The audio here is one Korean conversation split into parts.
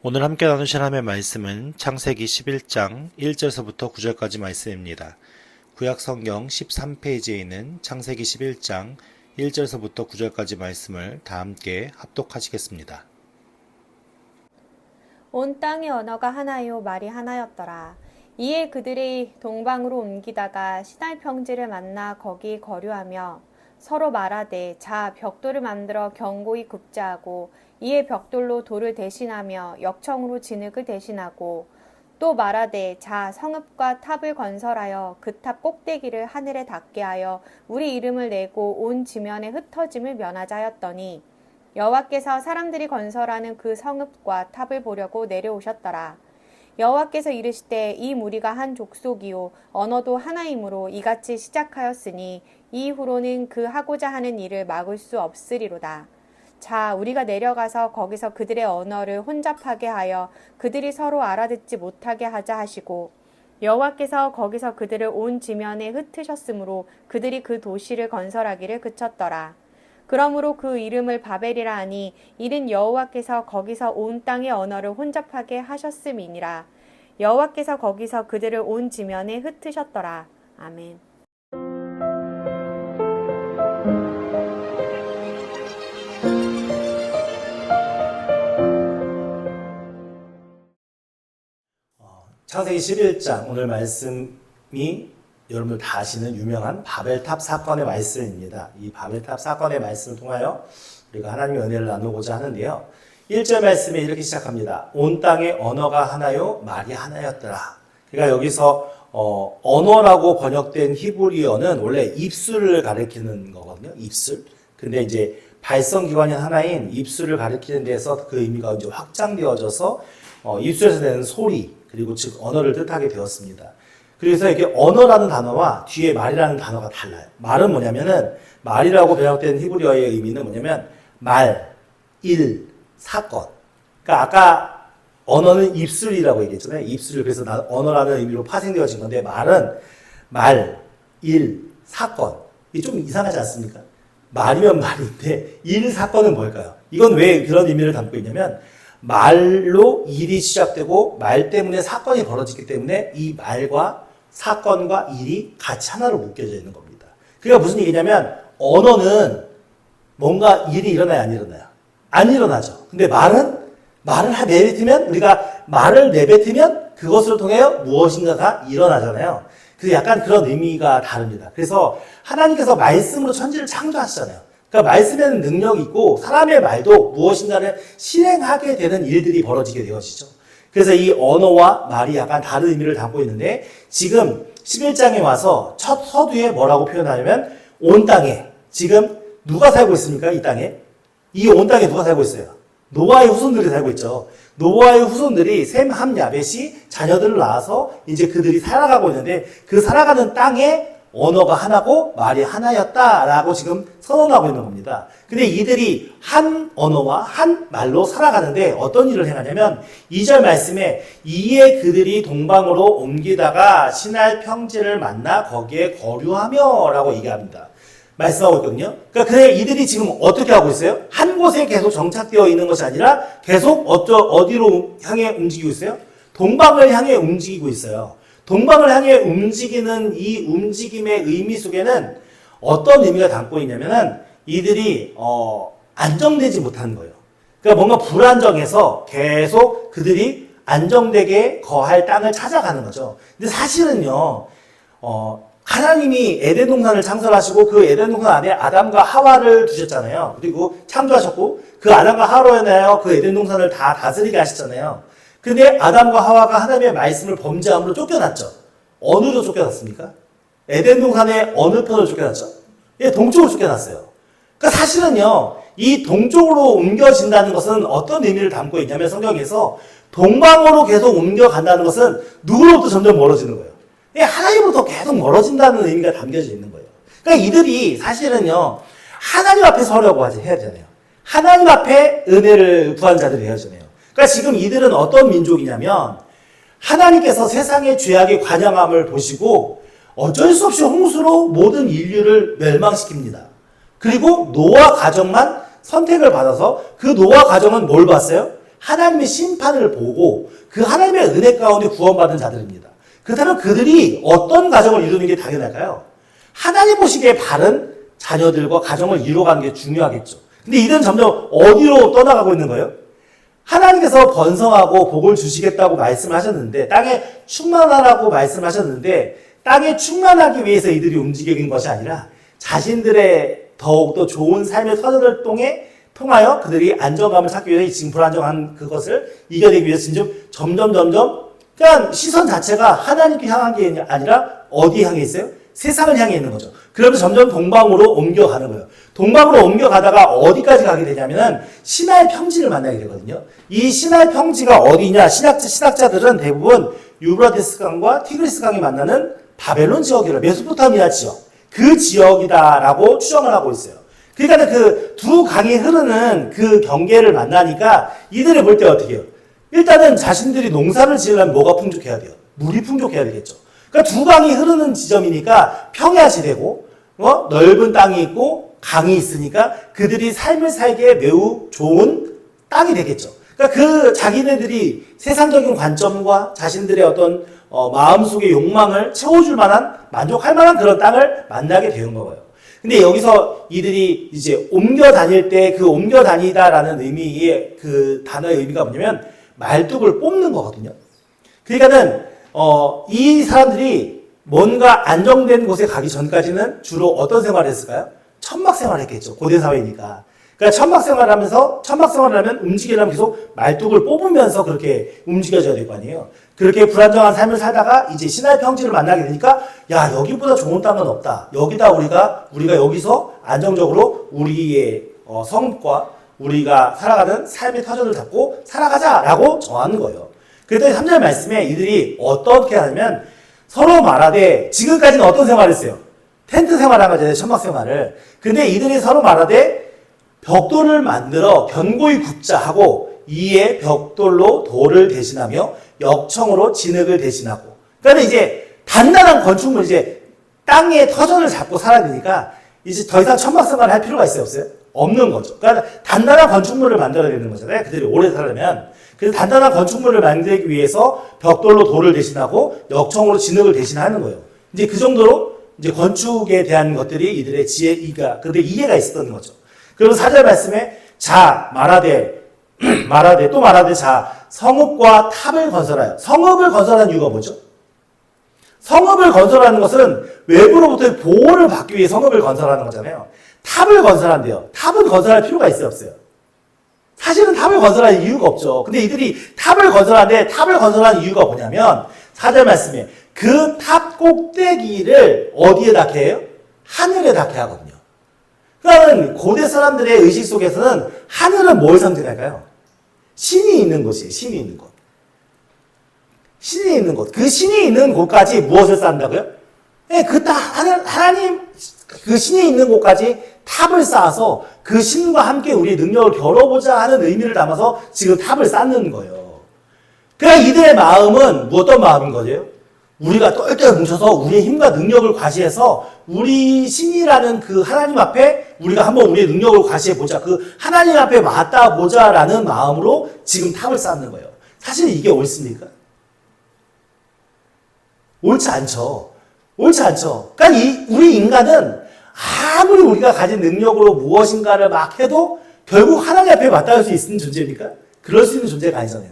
오늘 함께 나누실 하나님의 말씀은 창세기 11장 1절서부터 9절까지 말씀입니다. 구약성경 13페이지에 있는 창세기 11장 1절서부터 9절까지 말씀을 다 함께 합독하시겠습니다. 온 땅의 언어가 하나요 말이 하나였더라. 이에 그들이 동방으로 옮기다가 시날 평지를 만나 거기 거류하며 서로 말하되 자 벽돌을 만들어 견고히 굽자하고 이에 벽돌로 돌을 대신하며 역청으로 진흙을 대신하고 또 말하되 자 성읍과 탑을 건설하여 그 탑 꼭대기를 하늘에 닿게 하여 우리 이름을 내고 온 지면에 흩어짐을 면하자 하였더니 여호와께서 사람들이 건설하는 그 성읍과 탑을 보려고 내려오셨더라. 여호와께서 이르시되 이 무리가 한 족속이요 언어도 하나이므로 이같이 시작하였으니 이후로는 그 하고자 하는 일을 막을 수 없으리로다. 자 우리가 내려가서 거기서 그들의 언어를 혼잡하게 하여 그들이 서로 알아듣지 못하게 하자 하시고 여호와께서 거기서 그들을 온 지면에 흩으셨으므로 그들이 그 도시를 건설하기를 그쳤더라. 그러므로 그 이름을 바벨이라 하니 이는 여호와께서 거기서 온 땅의 언어를 혼잡하게 하셨음이니라. 여호와께서 거기서 그들을 온 지면에 흩으셨더라. 아멘. 창세기 11장 오늘 말씀이 여러분들 다 아시는 유명한 바벨탑 사건의 말씀입니다. 이 바벨탑 사건의 말씀을 통하여 우리가 하나님의 은혜를 나누고자 하는데요. 1절 말씀에 이렇게 시작합니다. 온 땅의 언어가 하나요 말이 하나였더라. 그러니까 여기서 언어라고 번역된 히브리어는 원래 입술을 가리키는 거거든요. 입술. 근데 이제 발성기관이 하나인 입술을 가리키는 데서 그 의미가 이제 확장되어져서 입술에서 내는 소리 그리고 즉 언어를 뜻하게 되었습니다. 그래서 이게 언어라는 단어와 뒤에 말이라는 단어가 달라요. 말은 뭐냐면은 말이라고 번역된 히브리어의 의미는 뭐냐면 말, 일, 사건. 그러니까 아까 언어는 입술이라고 얘기했잖아요. 입술. 그래서 언어라는 의미로 파생되어진 건데 말은 말, 일, 사건. 이게 좀 이상하지 않습니까? 말이면 말인데 일, 사건은 뭘까요? 이건 왜 그런 의미를 담고 있냐면 말로 일이 시작되고 말 때문에 사건이 벌어지기 때문에 이 말과 사건과 일이 같이 하나로 묶여져 있는 겁니다. 그러니까 무슨 얘기냐면 언어는 뭔가 일이 일어나요, 안 일어나요? 안 일어나죠. 근데 말을 내뱉으면 우리가 말을 내뱉으면 그것을 통해 무엇인가가 일어나잖아요. 그래서 약간 그런 의미가 다릅니다. 그래서 하나님께서 말씀으로 천지를 창조하시잖아요. 그러니까 말씀에는 능력이 있고 사람의 말도 무엇인가를 실행하게 되는 일들이 벌어지게 되어지죠. 그래서 이 언어와 말이 약간 다른 의미를 담고 있는데 지금 11장에 와서 첫 서두에 뭐라고 표현하냐면 온 땅에 지금 누가 살고 있습니까? 이 땅에? 이 온 땅에 누가 살고 있어요? 노아의 후손들이 살고 있죠. 노아의 후손들이 셈, 함, 야벳이 자녀들을 낳아서 이제 그들이 살아가고 있는데 그 살아가는 땅에 언어가 하나고 말이 하나였다라고 지금 선언하고 있는 겁니다. 근데 이들이 한 언어와 한 말로 살아가는데 어떤 일을 행하냐면 2절 말씀에 이에 그들이 동방으로 옮기다가 시날 평지를 만나 거기에 거류하며 라고 얘기합니다. 말씀하고 있거든요. 그러니까 이들이 지금 어떻게 하고 있어요? 한 곳에 계속 정착되어 있는 것이 아니라 계속 어디로 향해 움직이고 있어요? 동방을 향해 움직이고 있어요. 동방을 향해 움직이는 이 움직임의 의미 속에는 어떤 의미가 담고 있냐면은 이들이 안정되지 못하는 거예요. 그러니까 뭔가 불안정해서 계속 그들이 안정되게 거할 땅을 찾아가는 거죠. 근데 사실은요, 하나님이 에덴 동산을 창설하시고 그 에덴 동산 안에 아담과 하와를 두셨잖아요. 그리고 창조하셨고 그 아담과 하와로 인하여 그 에덴 동산을 다 다스리게 하셨잖아요. 근데 아담과 하와가 하나님의 말씀을 범죄함으로 쫓겨났죠. 어느로 쫓겨났습니까? 에덴 동산의 어느 편으로 쫓겨났죠? 예, 동쪽으로 쫓겨났어요. 그러니까 사실은요, 이 동쪽으로 옮겨진다는 것은 어떤 의미를 담고 있냐면 성경에서 동방으로 계속 옮겨간다는 것은 누구로부터 점점 멀어지는 거예요. 예, 하나님으로부터 계속 멀어진다는 의미가 담겨져 있는 거예요. 그러니까 이들이 사실은요, 하나님 앞에 서려고 해야 되잖아요. 하나님 앞에 은혜를 구한 자들이 해야 되잖아요. 그러니까 지금 이들은 어떤 민족이냐면 하나님께서 세상의 죄악의 관영함을 보시고 어쩔 수 없이 홍수로 모든 인류를 멸망시킵니다. 그리고 노아 가정만 선택을 받아서 그 노아 가정은 뭘 봤어요? 하나님의 심판을 보고 그 하나님의 은혜 가운데 구원받은 자들입니다. 그렇다면 그들이 어떤 가정을 이루는 게 당연할까요? 하나님 보시기에 바른 자녀들과 가정을 이루어가는 게 중요하겠죠. 근데 이들은 점점 어디로 떠나가고 있는 거예요? 하나님께서 번성하고 복을 주시겠다고 말씀하셨는데, 땅에 충만하라고 말씀하셨는데, 땅에 충만하기 위해서 이들이 움직이는 것이 아니라 자신들의 더욱더 좋은 삶의 터전을 통하여 그들이 안정감을 찾기 위해서 지금 불안정한 그것을 이겨내기 위해서 점점 그러니까 시선 자체가 하나님께 향한 게 아니라 어디에 향해 있어요? 세상을 향해 있는 거죠. 그러면서 점점 동방으로 옮겨가는 거예요. 동방으로 옮겨가다가 어디까지 가게 되냐면은 시나이 평지를 만나게 되거든요. 이 시나이 평지가 어디냐? 신학자들은 대부분 유브라데스 강과 티그리스 강이 만나는 바벨론 지역이라 메소포타미아 지역, 그 지역이다라고 추정을 하고 있어요. 그러니까 그 두 강이 흐르는 그 경계를 만나니까 이들이 볼 때 어떻게 해요? 일단은 자신들이 농사를 지으려면 뭐가 풍족해야 돼요? 물이 풍족해야 되겠죠. 그러니까 두 강이 흐르는 지점이니까 평야지대고 넓은 땅이 있고 강이 있으니까 그들이 삶을 살기에 매우 좋은 땅이 되겠죠. 그러니까 그 자기네들이 세상적인 관점과 자신들의 어떤 마음속의 욕망을 채워줄 만한, 만족할 만한 그런 땅을 만나게 되는 거예요. 근데 여기서 이들이 이제 옮겨 다닐 때 그 옮겨 다니다라는 의미의 그 단어의 의미가 뭐냐면 말뚝을 뽑는 거거든요. 그러니까는 이 사람들이 뭔가 안정된 곳에 가기 전까지는 주로 어떤 생활을 했을까요? 천막 생활을 했겠죠. 고대 사회니까. 그러니까 천막 생활을 하면 움직이려면 계속 말뚝을 뽑으면서 그렇게 움직여져야 될 거 아니에요. 그렇게 불안정한 삶을 살다가 이제 시나이 평지를 만나게 되니까 야, 여기보다 좋은 땅은 없다. 여기다 우리가 여기서 안정적으로 우리의 성과 우리가 살아가는 삶의 터전을 잡고 살아가자라고 정하는 거예요. 그랬더니 3절 말씀에 이들이 어떻게 하냐면 서로 말하되, 지금까지는 어떤 생활을 했어요? 텐트 생활을 한 거잖아요. 천막 생활을. 근데 이들이 서로 말하되 벽돌을 만들어 견고히 굽자 하고 이에 벽돌로 돌을 대신하며 역청으로 진흙을 대신하고. 그러니까 이제 단단한 건축물, 이제 땅의 터전을 잡고 살아야 되니까 이제 더 이상 천막 생활을 할 필요가 있어요? 없어요? 없는 거죠. 그러니까 단단한 건축물을 만들어야 되는 거잖아요. 그들이 오래 살려면. 그래서 단단한 건축물을 만들기 위해서 벽돌로 돌을 대신하고 역청으로 진흙을 대신하는 거예요. 이제 그 정도로 이제 건축에 대한 것들이 이들의 그들의 이해가 있었던 거죠. 그리고 4절 말씀에 말하되 성읍과 탑을 건설하여. 성읍을 건설하는 이유가 뭐죠? 성읍을 건설하는 것은 외부로부터의 보호를 받기 위해 성읍을 건설하는 거잖아요. 탑을 건설한대요. 탑은 건설할 필요가 있어요, 없어요? 사실은 탑을 건설할 이유가 없죠. 근데 이들이 탑을 건설하는데 탑을 건설하는 이유가 뭐냐면 4절 말씀에 그 탑 꼭대기를 어디에 닿게 해요? 하늘에 닿게 하거든요. 그러니까 고대 사람들의 의식 속에서는 하늘은 뭘 상징할까요? 신이 있는 곳이에요. 신이 있는 곳. 신이 있는 곳. 그 신이 있는 곳까지 무엇을 쌓는다고요? 네, 하나님, 그 신이 있는 곳까지 탑을 쌓아서 그 신과 함께 우리의 능력을 겨뤄보자 하는 의미를 담아서 지금 탑을 쌓는 거예요. 그러니까 이들의 마음은 어떤 마음인 거죠? 우리가 똘똘 뭉쳐서 우리의 힘과 능력을 과시해서 우리 신이라는 그 하나님 앞에 우리가 한번 우리의 능력을 과시해보자. 그 하나님 앞에 맞닿아보자라는 마음으로 지금 탑을 쌓는 거예요. 사실 이게 옳습니까? 옳지 않죠. 옳지 않죠. 그러니까 우리 인간은 아무리 우리가 가진 능력으로 무엇인가를 막 해도 결국 하나님 앞에 맞닿을 수 있는 존재입니까? 그럴 수 있는 존재가 아니잖아요.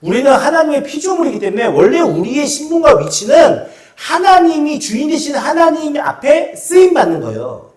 우리는 하나님의 피조물이기 때문에 원래 우리의 신분과 위치는 하나님이 주인 되신 하나님 앞에 쓰임받는 거예요.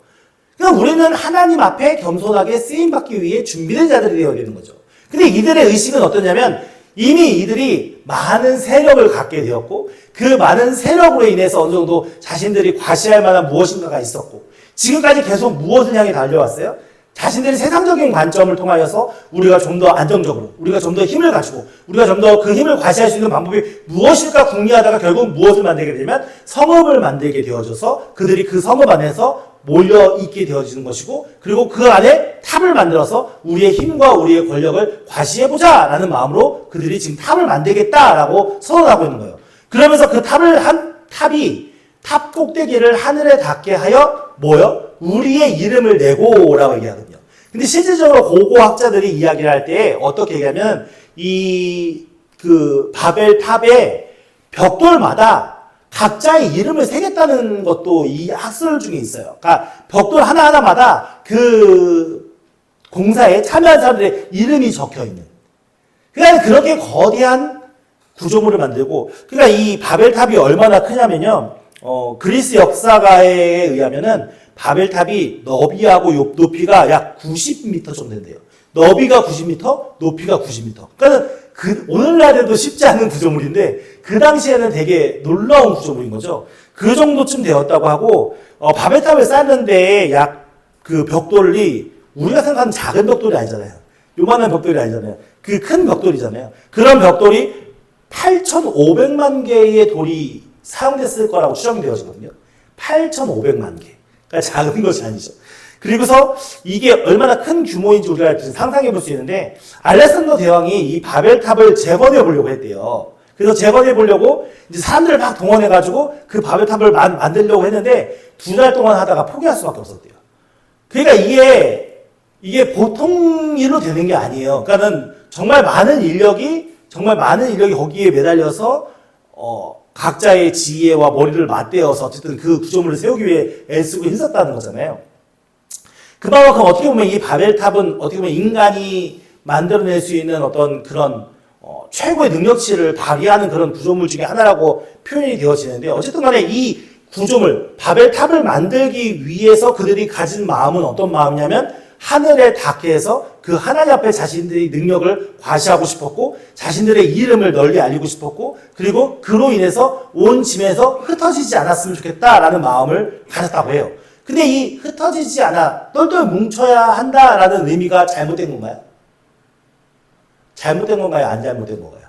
그러니까 우리는 하나님 앞에 겸손하게 쓰임받기 위해 준비된 자들이 되어야 되는 거죠. 근데 이들의 의식은 어떠냐면 이미 이들이 많은 세력을 갖게 되었고 그 많은 세력으로 인해서 어느 정도 자신들이 과시할 만한 무엇인가가 있었고 지금까지 계속 무엇을 향해 달려왔어요? 자신들이 세상적인 관점을 통하여서 우리가 좀 더 안정적으로, 우리가 좀 더 힘을 갖추고, 우리가 좀 더 그 힘을 과시할 수 있는 방법이 무엇일까 궁리하다가 결국 무엇을 만들게 되면 성읍을 만들게 되어져서 그들이 그 성읍 안에서 몰려있게 되어지는 것이고, 그리고 그 안에 탑을 만들어서 우리의 힘과 우리의 권력을 과시해보자 라는 마음으로 그들이 지금 탑을 만들겠다라고 선언하고 있는 거예요. 그러면서 그 탑이 탑 꼭대기를 하늘에 닿게 하여 뭐요? 우리의 이름을 내고라고 얘기하거든요. 근데 실질적으로 고고학자들이 이야기를 할 때 어떻게 얘기하면 이 그 바벨탑의 벽돌마다 각자의 이름을 새겼다는 것도 이 학설 중에 있어요. 그러니까 벽돌 하나하나마다 그 공사에 참여한 사람들의 이름이 적혀 있는. 그러니까 그렇게 거대한 구조물을 만들고, 그러니까 이 바벨탑이 얼마나 크냐면요. 그리스 역사가에 의하면은 바벨탑이 너비하고 높이가 약 90m 정도 된대요. 너비가 90m, 높이가 90m. 그러니까 오늘날에도 쉽지 않은 구조물인데 그 당시에는 되게 놀라운 구조물인 거죠. 그 정도쯤 되었다고 하고, 바벨탑을 쌓는데 약 그 벽돌이 우리가 생각하는 작은 벽돌이 아니잖아요. 요만한 벽돌이 아니잖아요. 그 큰 벽돌이잖아요. 그런 벽돌이 8,500만 개의 돌이 사용됐을 거라고 추정되어지거든요. 8,500만 개. 그러니까 작은 것이 아니죠. 그리고서 이게 얼마나 큰 규모인지 우리가 상상해 볼 수 있는데, 알렉산더 대왕이 이 바벨탑을 재건해 보려고 했대요. 그래서 재건해 보려고 이제 사람들을 막 동원해 가지고 그 바벨탑을 만들려고 했는데 2달 동안 하다가 포기할 수밖에 없었대요. 그러니까 이게 보통 일로 되는 게 아니에요. 그러니까는 정말 많은 인력이 거기에 매달려서 각자의 지혜와 머리를 맞대어서 어쨌든 그 구조물을 세우기 위해 애쓰고 힘썼다는 거잖아요. 그만큼 어떻게 보면 이 바벨탑은 어떻게 보면 인간이 만들어낼 수 있는 어떤 그런 최고의 능력치를 발휘하는 그런 구조물 중에 하나라고 표현이 되어지는데, 어쨌든 간에 이 구조물, 바벨탑을 만들기 위해서 그들이 가진 마음은 어떤 마음이냐면, 하늘에 닿게 해서 그 하나님 앞에 자신들의 능력을 과시하고 싶었고, 자신들의 이름을 널리 알리고 싶었고, 그리고 그로 인해서 온 짐에서 흩어지지 않았으면 좋겠다라는 마음을 가졌다고 해요. 근데 이 흩어지지 않아 똘똘 뭉쳐야 한다라는 의미가 잘못된 건가요? 잘못된 건가요? 안 잘못된 건가요?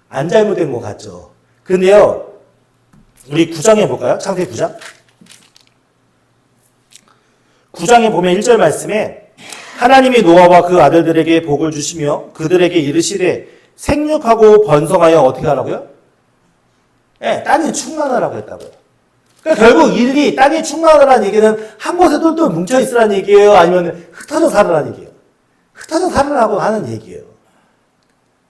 안 잘못된 것 같죠. 근데요, 우리 9장에 볼까요? 창세기 9장. 9장에 보면 1절 말씀에 하나님이 노아와 그 아들들에게 복을 주시며 그들에게 이르시되 생육하고 번성하여 어떻게 하라고요? 네, 땅에 충만하라고 했다고요. 그러니까 결국 이들이 땅에 충만하라는 얘기는 한 곳에 똘똘 뭉쳐 있으라는 얘기예요? 아니면 흩어져 살으라는 얘기예요? 흩어져 살으라고 하는 얘기예요.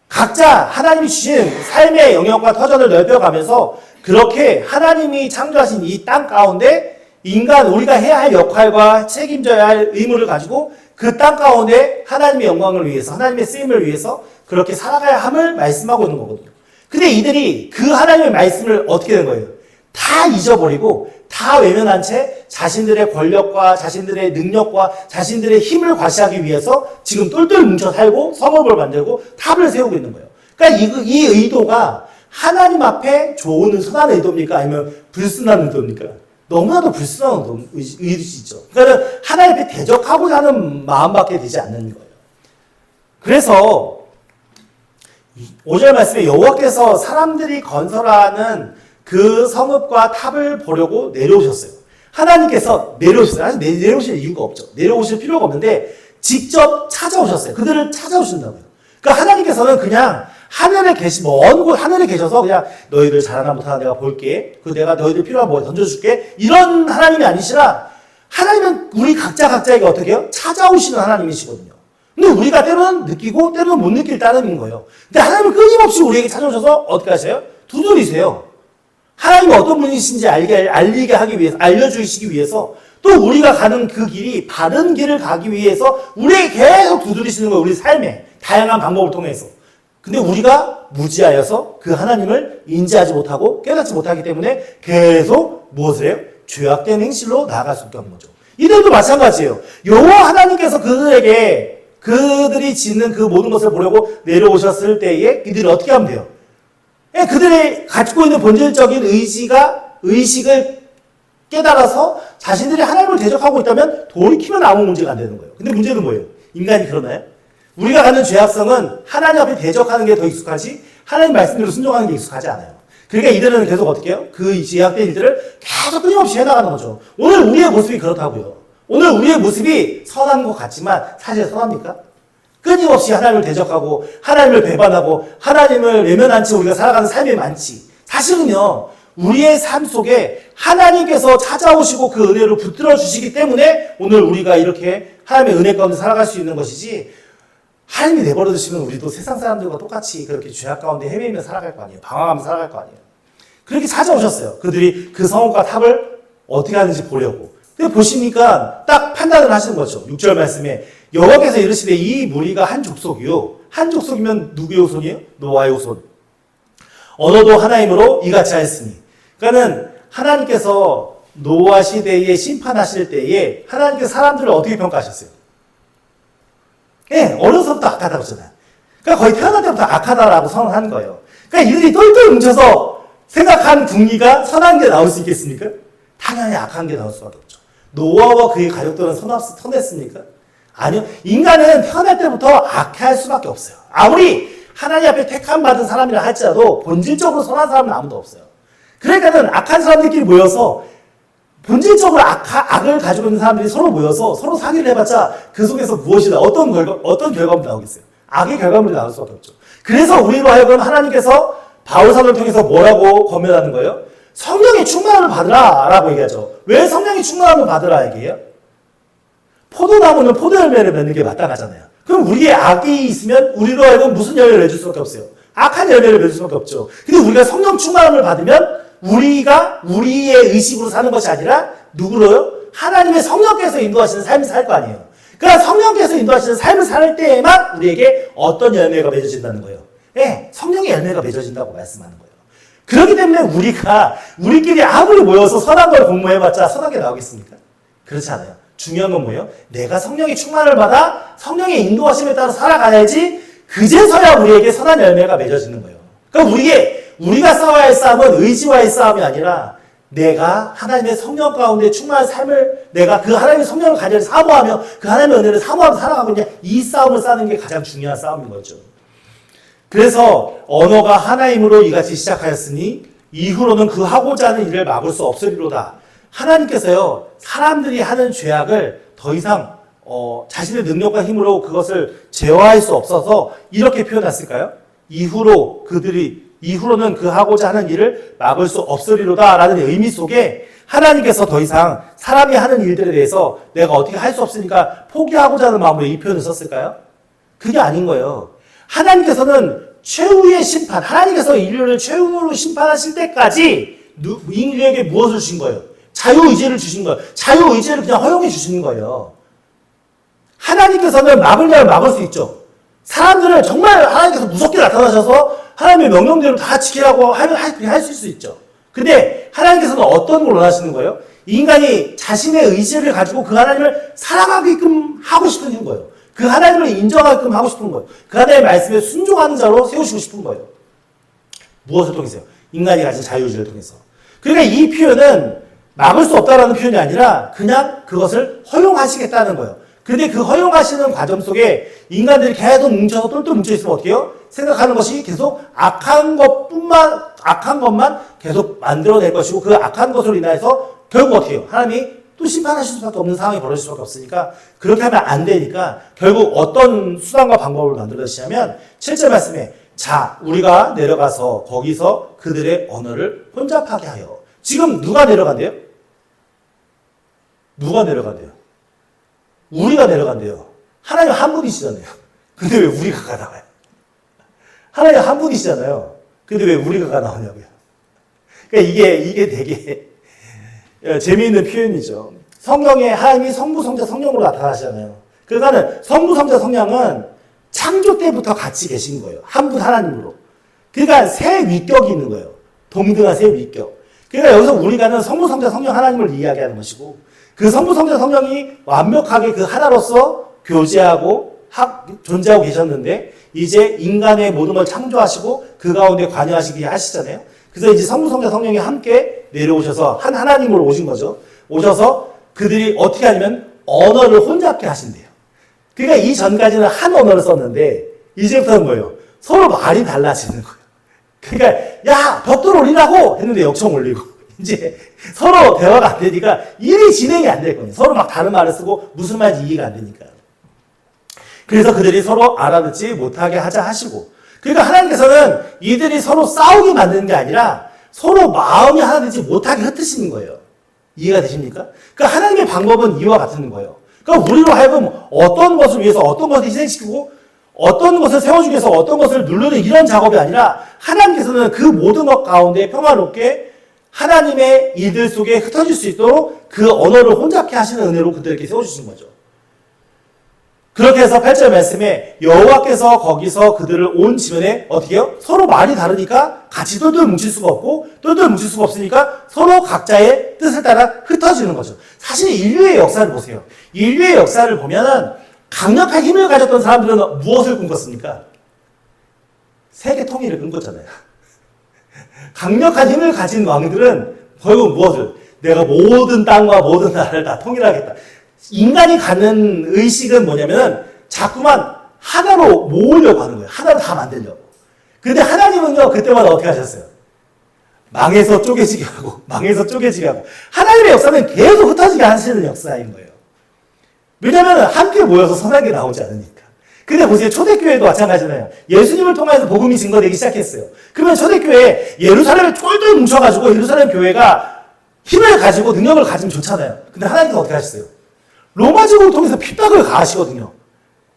각자 하나님이 주신 삶의 영역과 터전을 넓혀가면서 그렇게 하나님이 창조하신 이 땅 가운데 우리가 해야 할 역할과 책임져야 할 의무를 가지고 그 땅 가운데 하나님의 영광을 위해서, 하나님의 쓰임을 위해서 그렇게 살아가야 함을 말씀하고 있는 거거든요. 근데 이들이 그 하나님의 말씀을 어떻게 된 거예요? 다 잊어버리고 다 외면한 채 자신들의 권력과 자신들의 능력과 자신들의 힘을 과시하기 위해서 지금 똘똘 뭉쳐 살고 성읍을 만들고 탑을 세우고 있는 거예요. 그러니까 이 의도가 하나님 앞에 좋은 선한 의도입니까? 아니면 불순한 의도입니까? 너무나도 불순한 의도이죠. 그러니까 하나님 앞에 대적하고자 하는 마음밖에 되지 않는 거예요. 그래서 5절 말씀에 여호와께서 사람들이 건설하는 그 성읍과 탑을 보려고 내려오셨어요. 하나님께서 내려오셨어요. 사실 내려오실 이유가 없죠. 내려오실 필요가 없는데 직접 찾아오셨어요. 그들을 찾아오신다고요. 그러니까 하나님께서는 그냥 하늘에 먼 곳 하늘에 계셔서 그냥 너희들 잘하나 못하나 내가 볼게. 내가 너희들 필요한 뭐 던져줄게. 이런 하나님이 아니시라, 하나님은 우리 각자에게 어떻게 해요? 찾아오시는 하나님이시거든요. 근데 우리가 때로는 느끼고 때로는 못 느낄 따름인 거예요. 근데 하나님은 끊임없이 우리에게 찾아오셔서 어떻게 하세요? 두드리세요. 하나님이 어떤 분이신지 알리게 하기 위해서, 알려주시기 위해서, 또 우리가 가는 그 길이 바른 길을 가기 위해서 우리에게 계속 두드리시는 거예요. 우리 삶에 다양한 방법을 통해서. 근데 우리가 무지하여서 그 하나님을 인지하지 못하고 깨닫지 못하기 때문에 계속 무엇을 해요? 죄악된 행실로 나아갈 수밖에 없는 거죠. 이들도 마찬가지예요. 여호와 하나님께서 그들이 짓는 그 모든 것을 보려고 내려오셨을 때에 이들이 어떻게 하면 돼요? 그들이 갖고 있는 본질적인 의식을 깨달아서 자신들이 하나님을 대적하고 있다면 돌이키면 아무 문제가 안 되는 거예요. 근데 문제는 뭐예요? 인간이 그러나요? 우리가 가는 죄악성은 하나님 앞에 대적하는 게 더 익숙하지 하나님 말씀대로 순종하는 게 익숙하지 않아요. 그러니까 이들은 계속 어떻게 해요? 그 죄악된 일들을 계속 끊임없이 해나가는 거죠. 오늘 우리의 모습이 그렇다고요. 오늘 우리의 모습이 선한 것 같지만 사실 선합니까? 끊임없이 하나님을 대적하고 하나님을 배반하고 하나님을 외면한 채 우리가 살아가는 삶이 많지. 사실은요, 우리의 삶 속에 하나님께서 찾아오시고 그 은혜로 붙들어 주시기 때문에 오늘 우리가 이렇게 하나님의 은혜 가운데 살아갈 수 있는 것이지, 하나님이 내버려 두시면 우리도 세상 사람들과 똑같이 그렇게 죄악 가운데 헤매며 살아갈 거 아니에요. 방황하며 살아갈 거 아니에요. 그렇게 찾아오셨어요. 그들이 그 성읍과 탑을 어떻게 하는지 보려고. 근데 보시니까 딱 판단을 하시는 거죠. 6절 말씀에 여호와께서 이르시되 이 무리가 한 족속이요. 한 족속이면 누구의 후손이에요? 노아의 후손. 언어도 하나이므로 이같이 하였으니. 그러니까는 하나님께서 노아 시대에 심판하실 때에 하나님께서 사람들을 어떻게 평가하셨어요? 예, 어려서부터 악하다고 했잖아요. 그러니까 거의 태어날 때부터 악하다라고 선언한 거예요. 그러니까 이들이 똘똘 뭉쳐서 생각한 궁리가 선한 게 나올 수 있겠습니까? 당연히 악한 게 나올 수밖에 없죠. 노아와 그의 가족들은 선했습니까? 아니요. 인간은 태어날 때부터 악할 수밖에 없어요. 아무리 하나님 앞에 택함 받은 사람이라 할지라도 본질적으로 선한 사람은 아무도 없어요. 그러니까는 악한 사람들끼리 모여서 본질적으로 악을 가지고 있는 사람들이 서로 모여서 서로 사기를 해봤자 그 속에서 무엇이다, 어떤 결과물이 나오겠어요? 악의 결과물이 나올 수밖에 없죠. 그래서 우리로 하여금 하나님께서 바울사도를 통해서 뭐라고 권면하는 거예요? 성령의 충만함을 받으라라고 얘기하죠. 왜 성령의 충만함을 받으라 얘기해요? 포도나무는 포도 열매를 맺는 게 마땅하잖아요. 그럼 우리의 악이 있으면 우리로 하여금 무슨 열매를 맺을 수밖에 없어요? 악한 열매를 맺을 수밖에 없죠. 근데 우리가 성령 충만함을 받으면 우리가 우리의 의식으로 사는 것이 아니라 누구로요? 하나님의 성령께서 인도하시는 삶을 살 거 아니에요. 그러니까 성령께서 인도하시는 삶을 살 때에만 우리에게 어떤 열매가 맺어진다는 거예요. 네, 성령의 열매가 맺어진다고 말씀하는 거예요. 그렇기 때문에 우리끼리 아무리 모여서 선한 걸 공모해봤자 선한 게 나오겠습니까? 그렇지 않아요. 중요한 건 뭐예요? 내가 성령의 충만을 받아 성령의 인도하심에 따라 살아가야지 그제서야 우리에게 선한 열매가 맺어지는 거예요. 그러니까 우리가 싸워야 할 싸움은 의지와의 싸움이 아니라 내가 하나님의 성령 가운데 충만한 삶을 내가 그 하나님의 성령을 가지고 사모하며 그 하나님의 은혜를 사모하며 살아가고 있냐, 이 싸움을 싸는 게 가장 중요한 싸움인 거죠. 그래서 언어가 하나임으로 이같이 시작하였으니 이후로는 그 하고자 하는 일을 막을 수 없으리로다. 하나님께서요, 사람들이 하는 죄악을 더 이상 자신의 능력과 힘으로 그것을 제어할 수 없어서 이렇게 표현했을까요? 이후로는 그 하고자 하는 일을 막을 수 없으리로다 라는 의미 속에 하나님께서 더 이상 사람이 하는 일들에 대해서 내가 어떻게 할 수 없으니까 포기하고자 하는 마음으로 이 표현을 썼을까요? 그게 아닌 거예요. 하나님께서는 최후의 심판, 하나님께서 인류를 최후로 심판하실 때까지 인류에게 무엇을 주신 거예요? 자유의지를 주신 거예요. 자유의지를 그냥 허용해 주시는 거예요. 하나님께서는 막으려면 막을 수 있죠. 사람들을 정말 하나님께서 무섭게 나타나셔서 하나님의 명령대로 다 지키라고 하면 할 수 있죠. 근데 하나님께서는 어떤 걸 원하시는 거예요? 인간이 자신의 의지를 가지고 그 하나님을 사랑하게끔 하고 싶은 거예요. 그 하나님을 인정하게끔 하고 싶은 거예요. 그 하나님의 말씀에 순종하는 자로 세우시고 싶은 거예요. 무엇을 통해서요? 인간이 가진 자유의지를 통해서. 그러니까 이 표현은 막을 수 없다라는 표현이 아니라 그냥 그것을 허용하시겠다는 거예요. 근데 그 허용하시는 과정 속에 인간들이 계속 뭉쳐서 똘똘 뭉쳐있으면 어떻게 해요? 생각하는 것이 계속 악한 것만 계속 만들어낼 것이고 그 악한 것으로 인해서 결국 어떻게 해요? 하나님이 또 심판하실 수밖에 없는 상황이 벌어질 수밖에 없으니까 그렇게 하면 안 되니까 결국 어떤 수단과 방법을 만들어주시냐면 7절 말씀에 자, 우리가 내려가서 거기서 그들의 언어를 혼잡하게 하여. 지금 누가 내려간대요? 누가 내려간대요? 우리가 내려간대요. 하나님 한 분이시잖아요. 근데 왜 우리가 가 나와요? 하나님 한 분이시잖아요. 근데 왜 우리가 가 나오냐고요? 그러니까 이게 되게 재미있는 표현이죠. 성경에 하나님이 성부, 성자, 성령으로 나타나시잖아요. 그러니까는 성부, 성자, 성령은 창조 때부터 같이 계신 거예요. 한 분 하나님으로. 그러니까 세 위격이 있는 거예요. 동등한 세 위격. 그러니까 여기서 우리가는 성부, 성자, 성령 하나님을 이야기하는 것이고 그 성부, 성자, 성령이 완벽하게 그 하나로서 교제하고 존재하고 계셨는데 이제 인간의 모든 걸 창조하시고 그 가운데 관여하시게 하시잖아요. 그래서 이제 성부, 성자, 성령이 함께 내려오셔서 한 하나님으로 오신 거죠. 오셔서 그들이 어떻게 하냐면 언어를 혼잡게 하신대요. 그러니까 이전까지는 한 언어를 썼는데 이제부터는 뭐예요? 서로 말이 달라지는 거예요. 그러니까 야 벽돌 올리라고 했는데 역청 올리고 이제 서로 대화가 안 되니까 일이 진행이 안 될 거예요. 서로 막 다른 말을 쓰고 무슨 말인지 이해가 안 되니까. 그래서 그들이 서로 알아듣지 못하게 하자 하시고 그러니까 하나님께서는 이들이 서로 싸우게 만드는 게 아니라 서로 마음이 하나 되지 못하게 흩으시는 거예요. 이해가 되십니까? 그러니까 하나님의 방법은 이와 같은 거예요. 그러니까 우리로 하여금 어떤 것을 위해서 어떤 것을 희생시키고 어떤 것을 세워주기 위해서 어떤 것을 누르는 이런 작업이 아니라 하나님께서는 그 모든 것 가운데 평화롭게 하나님의 일들 속에 흩어질 수 있도록 그 언어를 혼잡케 하시는 은혜로 그들에게 세워주신 거죠. 그렇게 해서 8절 말씀에 여호와께서 거기서 그들을 온 지면에 어떻게 해요? 서로 말이 다르니까 같이 똘똘 뭉칠 수가 없고 똘똘 뭉칠 수가 없으니까 서로 각자의 뜻을 따라 흩어지는 거죠. 사실 인류의 역사를 보세요. 인류의 역사를 보면은 강력한 힘을 가졌던 사람들은 무엇을 꿈꿨습니까? 세계 통일을 꿈꿨잖아요. 강력한 힘을 가진 왕들은 결국 무엇을? 내가 모든 땅과 모든 나라를 다 통일하겠다. 인간이 갖는 의식은 뭐냐면은 자꾸만 하나로 모으려고 하는 거예요. 하나로 다 만들려고. 그런데 하나님은요, 그때마다 어떻게 하셨어요? 망해서 쪼개지게 하고, 망해서 쪼개지게 하고. 하나님의 역사는 계속 흩어지게 하시는 역사인 거예요. 왜냐면 함께 모여서 선하게 나오지 않으니까. 근데 보세요. 초대교회도 마찬가지잖아요. 예수님을 통해서 복음이 증거되기 시작했어요. 그러면 초대교회 예루살렘을 똘똘 뭉쳐가지고 예루살렘 교회가 힘을 가지고 능력을 가지면 좋잖아요. 근데 하나님께서 어떻게 하셨어요? 로마 제국을 통해서 핍박을 가하시거든요.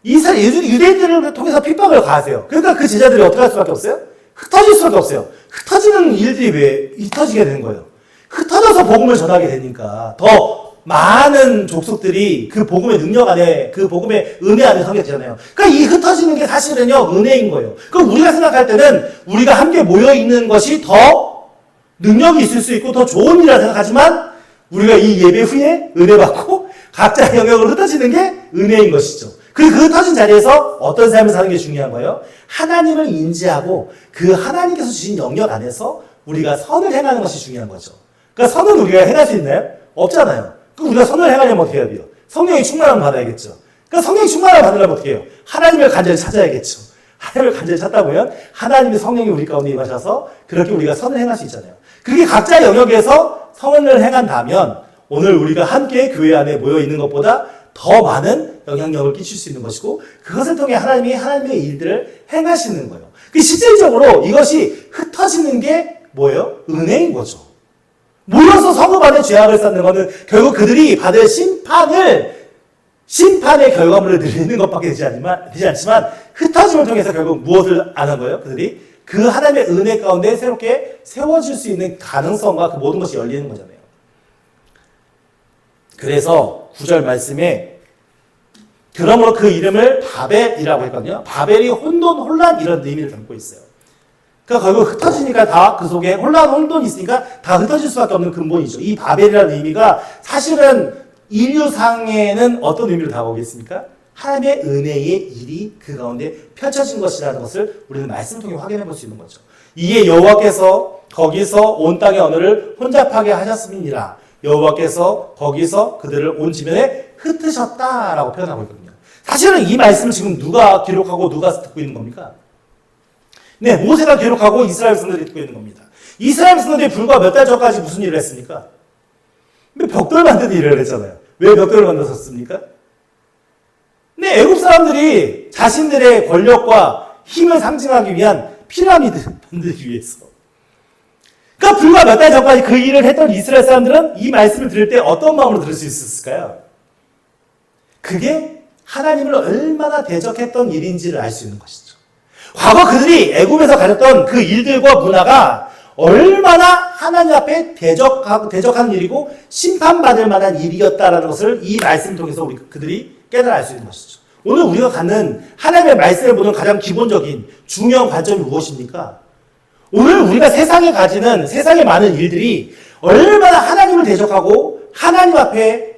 유대인들을 통해서 핍박을 가하세요. 그러니까 그 제자들이 어떻게 할 수밖에 없어요? 흩어질 수밖에 없어요. 흩어지는 일들이 왜 흩어지게 되는 거예요? 흩어져서 복음을 전하게 되니까 더 많은 족속들이 그 복음의 능력 안에, 그 복음의 은혜 안에 서게 되잖아요. 그러니까 이 흩어지는 게 사실은요, 은혜인 거예요. 그럼 우리가 생각할 때는 우리가 함께 모여있는 것이 더 능력이 있을 수 있고 더 좋은 일이라 생각하지만 우리가 이 예배 후에 은혜 받고 각자의 영역으로 흩어지는 게 은혜인 것이죠. 그 흩어진 자리에서 어떤 삶을 사는 게 중요한 거예요? 하나님을 인지하고 그 하나님께서 주신 영역 안에서 우리가 선을 행하는 것이 중요한 거죠. 그러니까 선은 우리가 행할 수 있나요? 없잖아요. 그럼 우리가 선을 행하려면 어떻게 해야 돼요? 성령의 충만함을 받아야겠죠. 그러니까 성령의 충만함을 받으려면 어떻게 해요? 하나님을 간절히 찾아야겠죠. 하나님을 간절히 찾다 보면 하나님의 성령이 우리 가운데 임하셔서 그렇게 우리가 선을 행할 수 있잖아요. 그게 각자의 영역에서 선을 행한다면 오늘 우리가 함께 교회 안에 모여 있는 것보다 더 많은 영향력을 끼칠 수 있는 것이고 그것을 통해 하나님이 하나님의 일들을 행하시는 거예요. 실질적으로 이것이 흩어지는 게 뭐예요? 은혜인 거죠. 모여서 성읍 안에 죄악을 쌓는 것은 결국 그들이 받을 심판의 결과물을 누리는 것밖에 되지 않지만 흩어짐을 통해서 결국 무엇을 안 한 거예요? 그들이 그 하나님의 은혜 가운데 새롭게 세워질 수 있는 가능성과 그 모든 것이 열리는 거잖아요. 그래서 9절 말씀에 그러므로 그 이름을 바벨이라고 했거든요. 바벨이 혼돈, 혼란 이런 의미를 담고 있어요. 그러니까 결국 흩어지니까 다 그 속에 혼돈이 있으니까 다 흩어질 수밖에 없는 근본이죠. 이 바벨이라는 의미가 사실은 인류상에는 어떤 의미를 담고 있습니까? 하나님의 은혜의 일이 그 가운데 펼쳐진 것이라는 것을 우리는 말씀을 통해 확인해 볼 수 있는 거죠. 이에 여호와께서 거기서 온 땅의 언어를 혼잡하게 하셨음이니라. 여호와께서 거기서 그들을 온 지면에 흩으셨다라고 표현하고 있거든요. 사실은 이 말씀을 지금 누가 기록하고 누가 듣고 있는 겁니까? 네, 모세가 기록하고 이스라엘 백성들이 듣고 있는 겁니다. 이스라엘 백성들이 불과 몇 달 전까지 무슨 일을 했습니까? 벽돌 만드는 일을 했잖아요. 왜 벽돌을 만들었습니까? 네, 애국 사람들이 자신들의 권력과 힘을 상징하기 위한 피라미드 만들기 위해서. 그러니까 불과 몇 달 전까지 그 일을 했던 이스라엘 사람들은 이 말씀을 들을 때 어떤 마음으로 들을 수 있었을까요? 그게 하나님을 얼마나 대적했던 일인지를 알 수 있는 것이죠. 과거 그들이 애굽에서 가졌던 그 일들과 문화가 얼마나 하나님 앞에 대적하는 일이고 심판받을 만한 일이었다라는 것을 이 말씀을 통해서 그들이 깨달아 알 수 있는 것이죠. 오늘 우리가 갖는 하나님의 말씀을 보는 가장 기본적인 중요한 관점이 무엇입니까? 오늘 우리가 세상에 가지는 세상의 많은 일들이 얼마나 하나님을 대적하고 하나님 앞에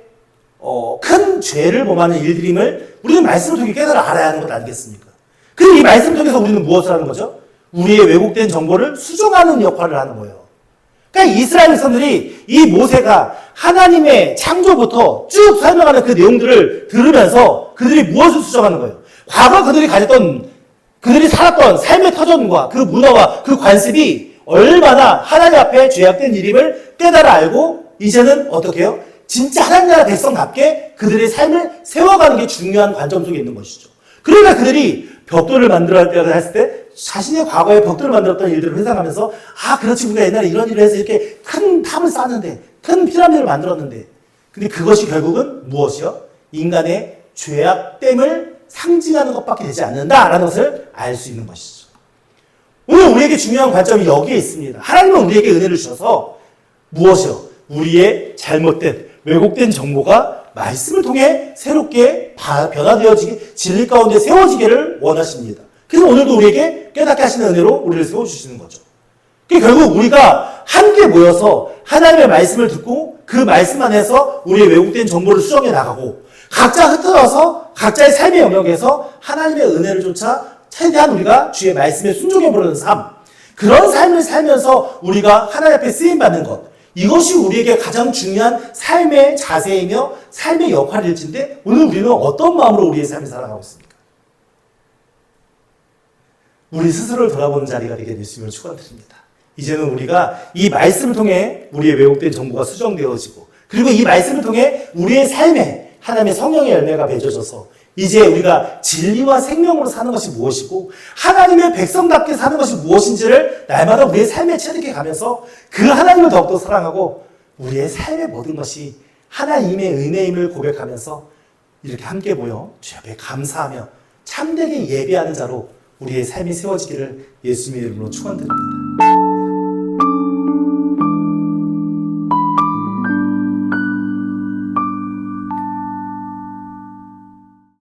큰 죄를 범하는 일들임을 우리는 말씀을 통해 깨달아 알아야 하는 것 아니겠습니까? 그리고 이 말씀을 통해서 우리는 무엇을 하는 거죠? 우리의 왜곡된 정보를 수정하는 역할을 하는 거예요. 그러니까 이스라엘 백성들이 이 모세가 하나님의 창조부터 쭉 설명하는 그 내용들을 들으면서 그들이 무엇을 수정하는 거예요? 과거 그들이 가졌던 그들이 살았던 삶의 터전과 그 문화와 그 관습이 얼마나 하나님 앞에 죄악된 일임을 깨달아 알고 이제는 어떻게 해요? 진짜 하나님 나라 백성답게 그들의 삶을 세워가는 게 중요한 관점 속에 있는 것이죠. 그러니까 그들이 벽돌을 했을 때 자신의 과거에 벽돌을 만들었던 일들을 회상하면서 그렇지 우리가 옛날에 이런 일을 해서 이렇게 큰 탑을 쌓았는데 큰 피라미드를 만들었는데 근데 그것이 결국은 무엇이요? 인간의 죄악됨을 상징하는 것밖에 되지 않는다라는 것을 알 수 있는 것이죠. 오늘 우리에게 중요한 관점이 여기에 있습니다. 하나님은 우리에게 은혜를 주셔서 무엇이요? 우리의 잘못된 왜곡된 정보가 말씀을 통해 새롭게 변화되어지기 진리 가운데 세워지기를 원하십니다. 그래서 오늘도 우리에게 깨닫게 하시는 은혜로 우리를 세워주시는 거죠. 결국 우리가 함께 모여서 하나님의 말씀을 듣고 그 말씀 안에서 우리의 왜곡된 정보를 수정해 나가고 각자 흩어져서 각자의 삶의 영역에서 하나님의 은혜를 쫓아 최대한 우리가 주의 말씀에 순종해 보려는 삶, 그런 삶을 살면서 우리가 하나님 앞에 쓰임받는 것, 이것이 우리에게 가장 중요한 삶의 자세이며 삶의 역할일진데 오늘 우리는 어떤 마음으로 우리의 삶을 살아가고 있습니까? 우리 스스로를 돌아보는 자리가 되게 되시면 축원드립니다. 이제는 우리가 이 말씀을 통해 우리의 왜곡된 정보가 수정되어지고 그리고 이 말씀을 통해 우리의 삶에 하나님의 성령의 열매가 맺어져서 이제 우리가 진리와 생명으로 사는 것이 무엇이고 하나님의 백성답게 사는 것이 무엇인지를 날마다 우리의 삶에 체득해 가면서 그 하나님을 더욱더 사랑하고 우리의 삶의 모든 것이 하나님의 은혜임을 고백하면서 이렇게 함께 모여 주 앞에 감사하며 참되게 예배하는 자로 우리의 삶이 세워지기를 예수님의 이름으로 축원드립니다.